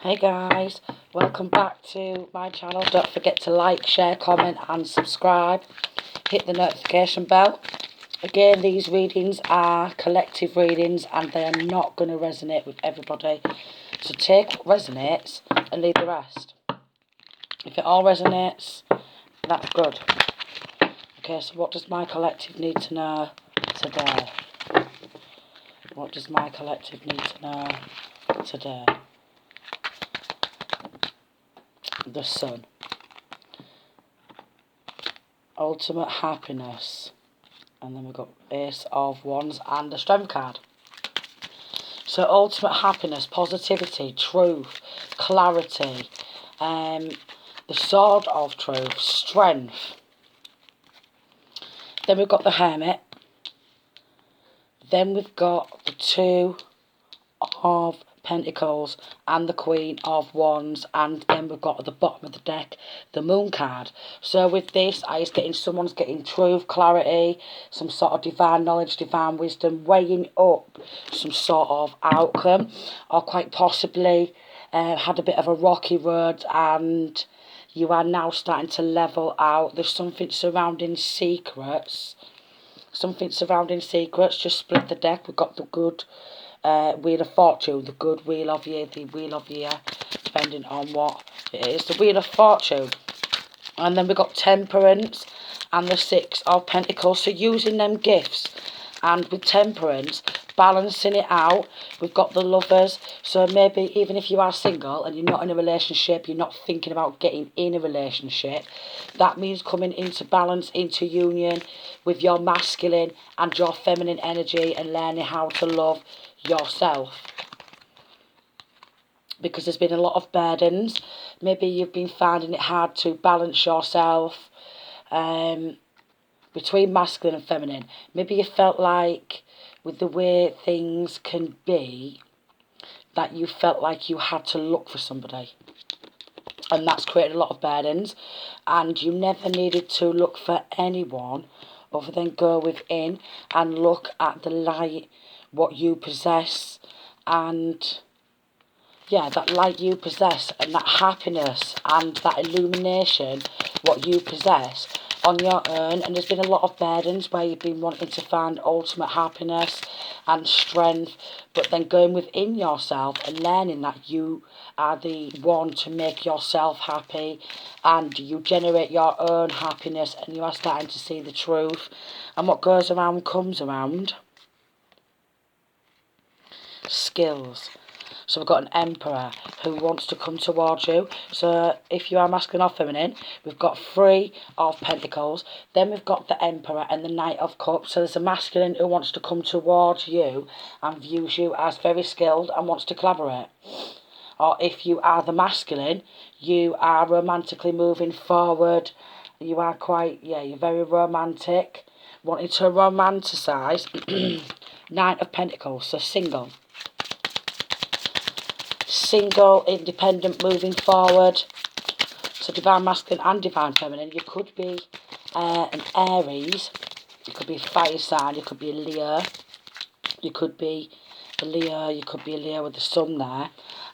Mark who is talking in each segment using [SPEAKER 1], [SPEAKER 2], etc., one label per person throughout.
[SPEAKER 1] Hey guys, welcome back to my channel. Don't forget to like, share, comment and subscribe. Hit the notification bell. Again, these readings are collective readings and they are not going to resonate with everybody. So take what resonates and leave the rest. If it all resonates, that's good. Okay, so what does my collective need to know today? What does my collective need to know today? The Sun. Ultimate happiness. And then we've got Ace of Wands and the Strength card. So ultimate happiness, positivity, truth, clarity, the Sword of Truth, strength. Then we've got the Hermit. Then we've got the Two of Pentacles and the Queen of Wands, and then we've got at the bottom of the deck the Moon card. So with this, someone's getting truth, clarity, some sort of divine knowledge, divine wisdom, weighing up some sort of outcome, or quite possibly had a bit of a rocky road and you are now starting to level out. There's something surrounding secrets. Just split the deck. We've got the good Wheel of Fortune, the good Wheel of Year, the Wheel of Year, depending on what it is. The Wheel of Fortune. And then we've got Temperance and the Six of Pentacles. So using them gifts. And with Temperance, balancing it out. We've got the Lovers. So maybe even if you are single and you're not in a relationship, you're not thinking about getting in a relationship, that means coming into balance, into union with your masculine and your feminine energy and learning how to love yourself. Because there's been a lot of burdens. Maybe you've been finding it hard to balance yourself between masculine and feminine. Maybe you felt like with the way things can be that you felt like you had to look for somebody. And that's created a lot of burdens. And you never needed to look for anyone other than go within and look at the light, what you possess, and yeah, that light you possess and that happiness and that illumination, what you possess on your own. And there's been a lot of burdens where you've been wanting to find ultimate happiness and strength, but then going within yourself and learning that you are the one to make yourself happy and you generate your own happiness, and you are starting to see the truth. And what goes around comes around. Skills. So we've got an Emperor who wants to come towards you. So if you are masculine or feminine, we've got Three of Pentacles. Then we've got the Emperor and the Knight of Cups. So there's a masculine who wants to come towards you and views you as very skilled and wants to collaborate. Or if you are the masculine, you are romantically moving forward. You are you're very romantic. Wanting to romanticise. Nine of Pentacles, so single. Single, independent, moving forward. So divine masculine and divine feminine. You could be an Aries. You could be a fire sign. You could be a Leo. You could be a Leo. You could be a Leo with the sun there.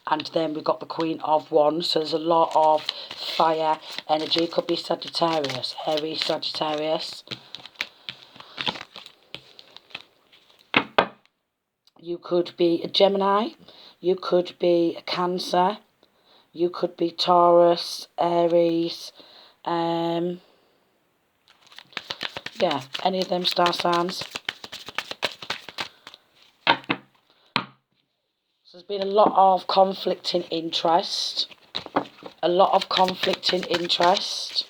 [SPEAKER 1] And then we've got the Queen of Wands. So there's a lot of fire energy. It could be Sagittarius. Aries, Sagittarius. You could be a Gemini. You could be a Cancer. You could be Taurus, Aries. Yeah, any of them star signs. So there's been a lot of conflicting interest. A lot of conflicting interest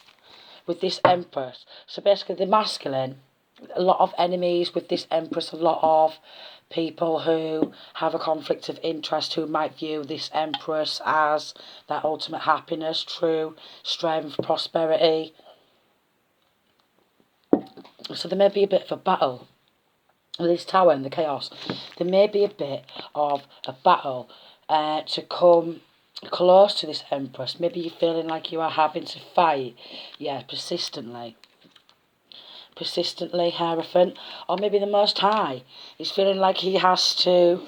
[SPEAKER 1] with this Empress. So basically the masculine, a lot of enemies with this Empress, a lot of people who have a conflict of interest who might view this Empress as their ultimate happiness, true strength, prosperity. So there may be a bit of a battle with this Tower and the chaos. There may be a bit of a battle to come close to this Empress. Maybe you're feeling like you are having to fight, persistently, Hierophant, or maybe the Most High is feeling like he has to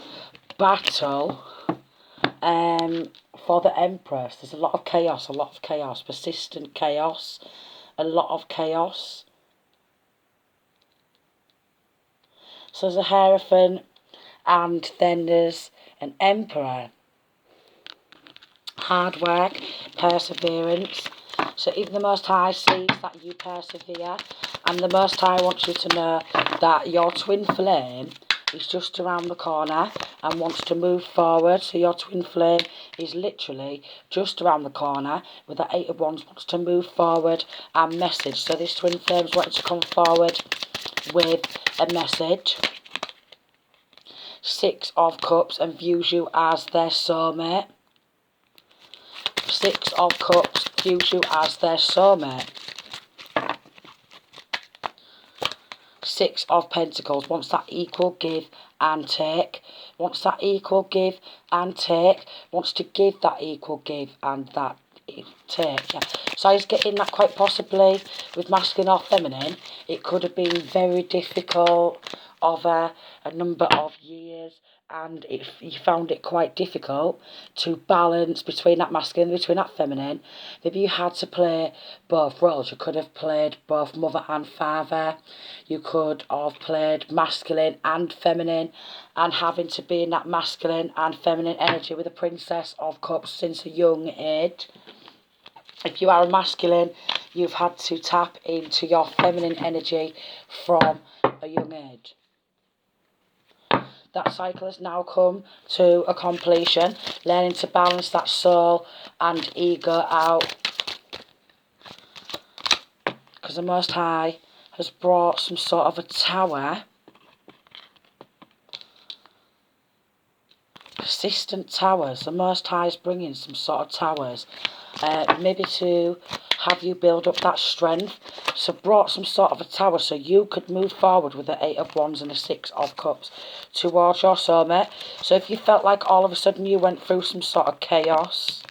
[SPEAKER 1] battle for the Empress, there's a lot of chaos, persistent chaos, a lot of chaos. So there's a Hierophant, and then there's an Emperor. Hard work, perseverance. So even the Most High sees that you persevere, and the Most High wants you to know that your twin flame is just around the corner and wants to move forward. So your twin flame is literally just around the corner with the Eight of Wands, wants to move forward and message. So this twin flame is wanting to come forward with a message. Six of Cups, and views you as their soulmate. Six of Cups views you as their soulmate. Six of Pentacles wants that equal give and take. Wants that equal give and take. Wants to give that equal give and that take. Yeah. So I was getting that quite possibly with masculine or feminine. It could have been very difficult over a number of years, and if you found it quite difficult to balance between that masculine, between that feminine, maybe you had to play both roles. You could have played both mother and father. You could have played masculine and feminine, and having to be in that masculine and feminine energy with a Princess of Cups since a young age. If you are a masculine, you've had to tap into your feminine energy from a young age. That cycle has now come to a completion, learning to balance that soul and ego out. Because the Most High has brought some sort of a tower. Persistent towers. The Most High is bringing some sort of towers. Maybe to have you build up that strength. So brought some sort of a tower so you could move forward with the Eight of Wands and the Six of Cups towards your soulmate. So if you felt like all of a sudden you went through some sort of chaos,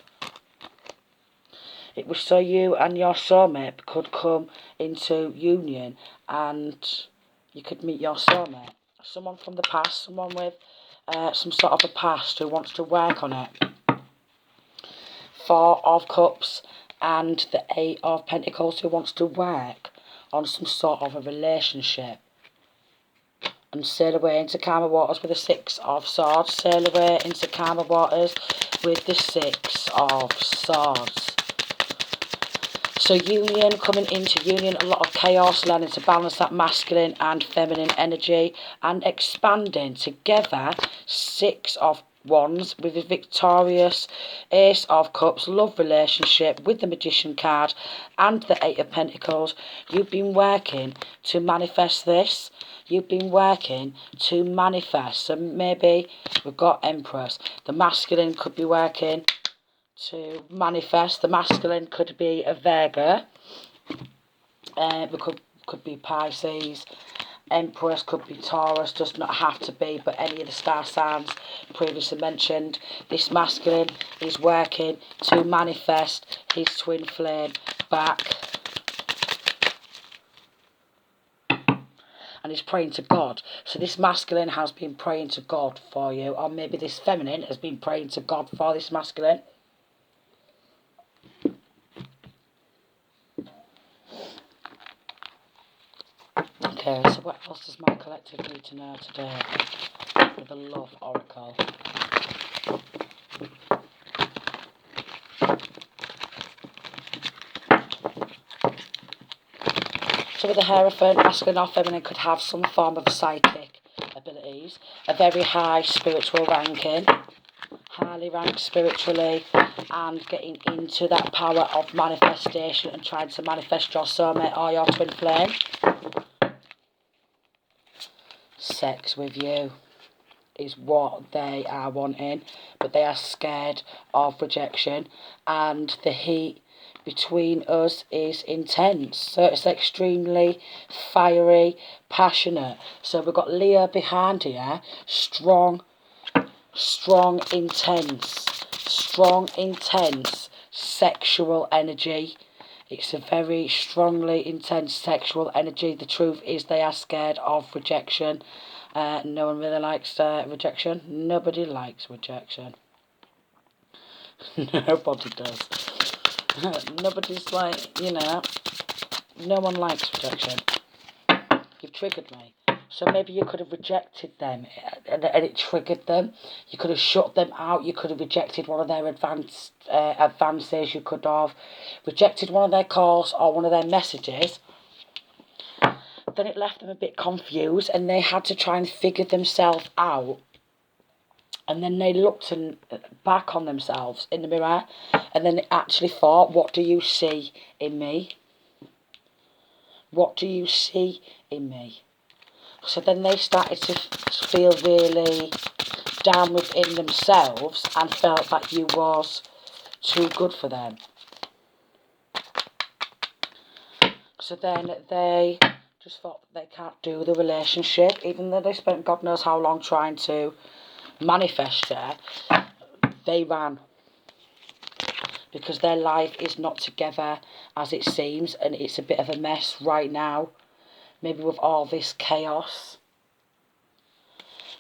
[SPEAKER 1] it was so you and your soulmate could come into union and you could meet your soulmate. Someone from the past, someone with some sort of a past who wants to work on it. Four of Cups and the Eight of Pentacles who wants to work on some sort of a relationship and sail away into calmer waters with the Six of Swords. Sail away into calmer waters with the Six of Swords. So union, coming into union, a lot of chaos, learning to balance that masculine and feminine energy and expanding together. Six of Wands with a victorious Ace of Cups, love relationship with the Magician card and the Eight of Pentacles. You've been working to manifest this. You've been working to manifest. So maybe we've got Empress. The masculine could be working to manifest. The masculine could be a Virgo. We could be Pisces. Empress could be Taurus, does not have to be, but any of the star signs previously mentioned. This masculine is working to manifest his twin flame back. And he's praying to God. So this masculine has been praying to God for you, or maybe this feminine has been praying to God for this masculine. Okay, so what else does my collective need to know today with the Love Oracle? So with the Hierophant, masculine or feminine could have some form of psychic abilities, a very high spiritual ranking, highly ranked spiritually, and getting into that power of manifestation and trying to manifest your soulmate or your twin flame. Sex with you is what they are wanting, but they are scared of rejection, and the heat between us is intense. So it's extremely fiery, passionate. So we've got Leo behind here, strong, intense sexual energy. It's a very strongly intense sexual energy. The truth is they are scared of rejection. No one really likes rejection. Nobody likes rejection. Nobody does. Nobody's like, no one likes rejection. You've triggered me. So maybe you could have rejected them and it triggered them. You could have shut them out. You could have rejected one of their advances. You could have rejected one of their calls or one of their messages. Then it left them a bit confused and they had to try and figure themselves out. And then they looked back on themselves in the mirror and then they actually thought, what do you see in me? What do you see in me? So then they started to feel really down within themselves and felt that you was too good for them. So then they just thought that they can't do the relationship, even though they spent God knows how long trying to manifest it. They ran. Because their life is not together as it seems, and it's a bit of a mess right now. Maybe with all this chaos.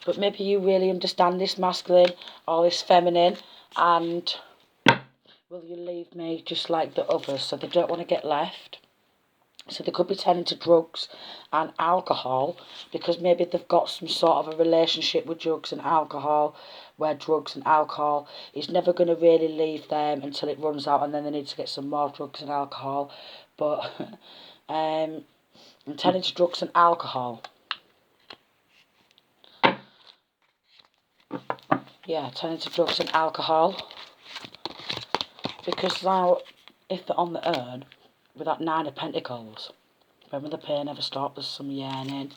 [SPEAKER 1] But maybe you really understand this masculine or this feminine, and will you leave me just like the others? So they don't want to get left. So they could be turning to drugs and alcohol because maybe they've got some sort of a relationship with drugs and alcohol where drugs and alcohol is never going to really leave them until it runs out, and then they need to get some more drugs and alcohol. But I'm turning to drugs and alcohol. Yeah, turning to drugs and alcohol. Because now, if they're on the urn with that 9 of Pentacles, remember the pain never stopped, there's some yearning.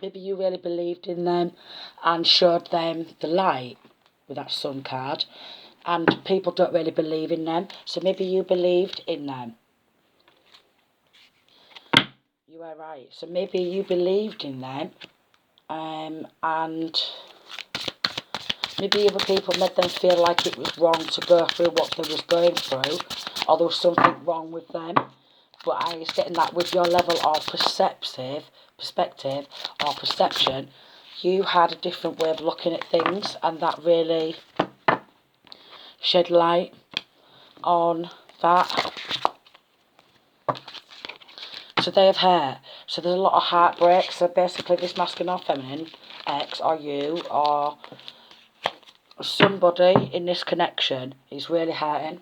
[SPEAKER 1] Maybe you really believed in them and showed them the light with that Sun card. And people don't really believe in them. So maybe you believed in them. You were right. So maybe you believed in them. And maybe other people made them feel like it was wrong to go through what they was going through. Or there was something wrong with them. But I was getting that with your level of perspective or perception, you had a different way of looking at things, and that really shed light on that. So they have hair. So there's a lot of heartbreak. So basically this masculine or feminine, ex or you or somebody in this connection is really hurting.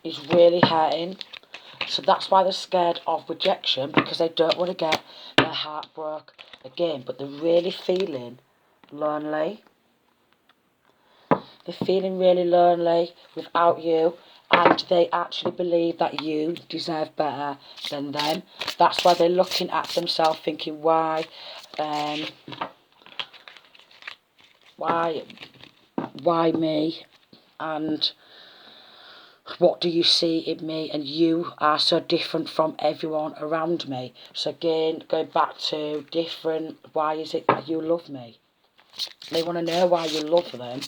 [SPEAKER 1] Is really hurting. So that's why they're scared of rejection, because they don't want to get their heart broke again. But they're really feeling lonely. They're feeling really lonely without you. And they actually believe that you deserve better than them. That's why they're looking at themselves thinking, why me? And what do you see in me? And you are so different from everyone around me. So again, going back to different, why is it that you love me? They want to know why you love them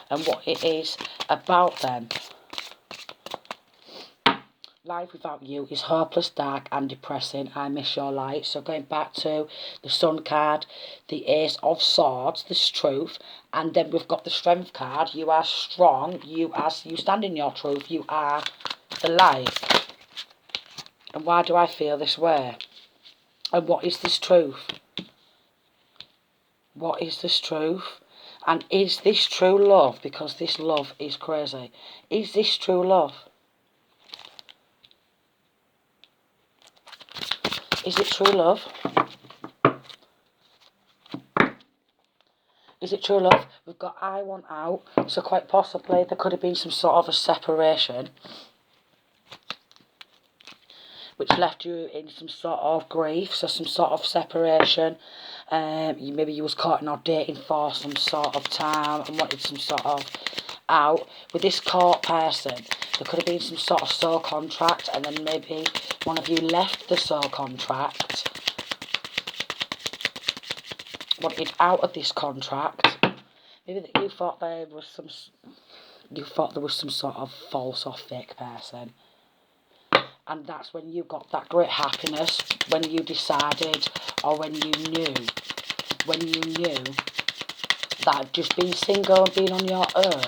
[SPEAKER 1] and what it is about them. Life without you is hopeless, dark and depressing. I miss your light. So going back to the Sun card, the Ace of Swords, this truth, and then we've got the Strength card. You are strong. You stand in your truth. You are the light. And why do I feel this way? And what is this truth? What is this truth? And is this true love? Because this love is crazy. Is this true love? Is it true love? Is it true love? We've got I want out. So quite possibly there could have been some sort of a separation, which left you in some sort of grief. So some sort of separation. Maybe you was caught in or dating for some sort of time and wanted some sort of out. With this caught person, there could have been some sort of soul contract, and then maybe one of you left the soul contract, wanted out of this contract. Maybe that you thought there was some sort of false or fake person. And that's when you got that great happiness, when you decided, or when you knew that just being single and being on your own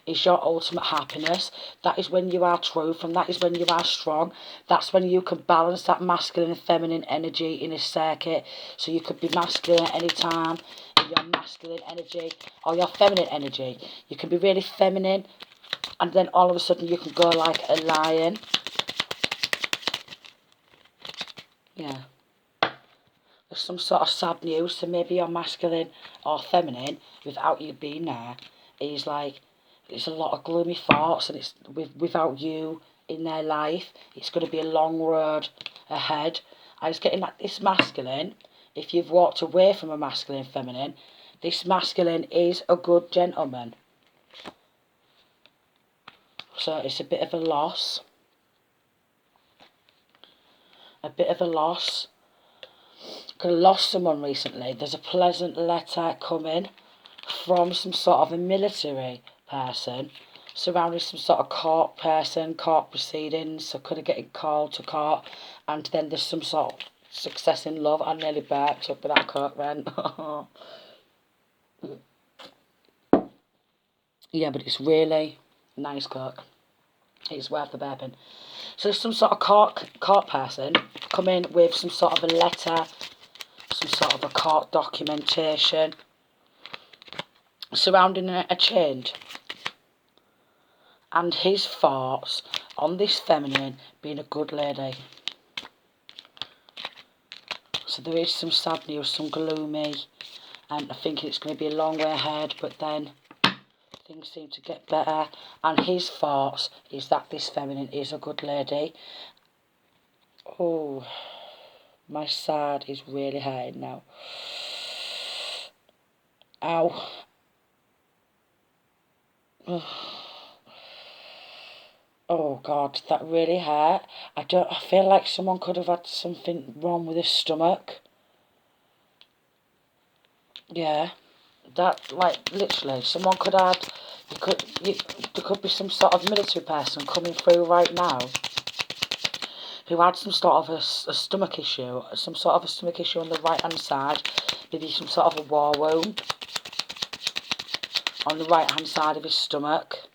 [SPEAKER 1] is your ultimate happiness. That is when you are truth, and that is when you are strong. That's when you can balance that masculine and feminine energy in a circuit. So you could be masculine at any time in your masculine energy or your feminine energy. You can be really feminine, and then all of a sudden you can go like a lion. Yeah. There's some sort of sad news, so maybe you're masculine or feminine without you being there is like, it's a lot of gloomy thoughts, and it's without you in their life, it's going to be a long road ahead. I was getting like this masculine, if you've walked away from a masculine feminine, this masculine is a good gentleman. So it's a bit of a loss. A bit of a loss. I lost someone recently. There's a pleasant letter coming from some sort of a military person surrounding some sort of court person, court proceedings, so could have getting called to court, and then there's some sort of success in love. I nearly burped up with that coke then. Yeah, but it's really nice coke. It's worth the burping. So there's some sort of court person come in with some sort of a letter, some sort of a court documentation surrounding a change. And his thoughts on this feminine being a good lady. So there is some sad news, some gloomy, and I think it's going to be a long way ahead, but then things seem to get better. And his thoughts is that this feminine is a good lady. Oh, my side is really hurting now. Ow. Oh God, that really hurt. I feel like someone could have had something wrong with his stomach. Yeah, that, like, literally, someone could have, there could be some sort of military person coming through right now who had some sort of a stomach issue, some sort of a stomach issue on the right hand side, maybe some sort of a war wound on the right hand side of his stomach.